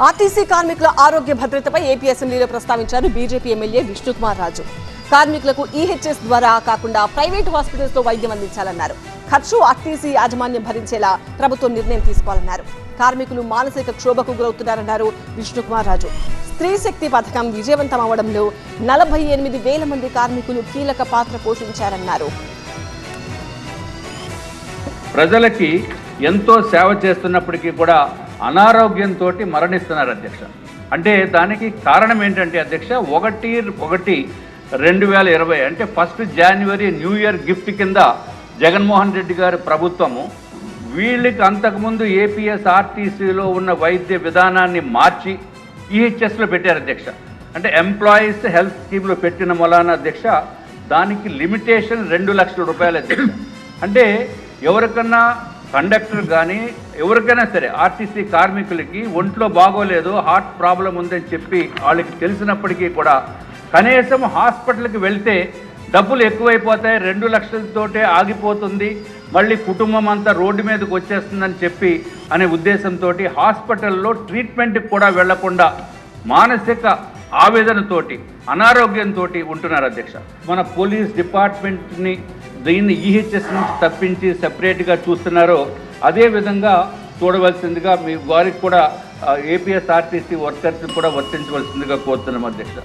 RTC కార్మికుల ఆరోగ్య భద్రతపై ఏపీ అసెంబ్లీలో ప్రస్తావించారు బీజేపీ ఎమ్మెల్యే విష్ణుకుమార్ రాజు. కార్మికులకు ఈహెచ్ఎస్ ద్వారా కాకుండా ప్రైవేట్ హాస్పిటల్స్ లో వైద్యం అందించాలన్నారు. ఖర్చు ఆర్టీసీ యాజమాన్యం భరించేలా ప్రభుత్వం నిర్ణయం తీసుకోవాలన్నారు. కార్మికులు మానసిక క్షోభకు గురవుతున్నారన్నారు విష్ణుకుమార్ రాజు. స్త్రీ శక్తి పథకం విజయవంతం అవడంలో 48,000 మంది కార్మికులు కీలక పాత్ర పోషించారన్నారు. ప్రజలకి ఎంతో సేవ చేస్తున్నప్పటికీ కూడా అనారోగ్యంతో మరణిస్తున్నారు అధ్యక్ష. అంటే దానికి కారణం ఏంటంటే అధ్యక్ష 1/1/2020 అంటే 1 జనవరి న్యూ ఇయర్ గిఫ్ట్ కింద జగన్మోహన్ రెడ్డి గారి ప్రభుత్వము వీళ్ళకి అంతకుముందు ఏపీఎస్ఆర్టీసీలో ఉన్న వైద్య విధానాన్ని మార్చి ఈహెచ్ఎస్లో పెట్టారు అధ్యక్ష. అంటే ఎంప్లాయీస్ హెల్త్ స్కీమ్లో పెట్టిన మూలాన అధ్యక్ష దానికి లిమిటేషన్ 2 లక్షల రూపాయలు అధ్యక్ష. అంటే ఎవరికన్నా కండక్టర్ కానీ ఎవరికైనా సరే ఆర్టీసీ కార్మికులకి ఒంట్లో బాగోలేదు, హార్ట్ ప్రాబ్లం ఉందని చెప్పి వాళ్ళకి తెలిసినప్పటికీ కూడా కనీసం హాస్పిటల్కి వెళ్తే డబ్బులు ఎక్కువైపోతాయి, 2 లక్షలతోటే ఆగిపోతుంది, మళ్ళీ కుటుంబం అంతా రోడ్డు మీదకి వచ్చేస్తుందని చెప్పి అనే ఉద్దేశంతో హాస్పిటల్లో ట్రీట్మెంట్కి కూడా వెళ్లకుండా మానసిక ఆవేదనతోటి అనారోగ్యంతో ఉంటున్నారు అధ్యక్ష. మన పోలీస్ డిపార్ట్మెంట్ని దీన్ని ఈహెచ్ఎస్ నుంచి తప్పించి సెపరేట్గా చూస్తున్నారో అదేవిధంగా చూడవలసిందిగా మీ వారికి కూడా ఏపీఎస్ఆర్టీసీ వర్కర్స్ని కూడా వర్తించవలసిందిగా కోరుతున్నాం అధ్యక్ష.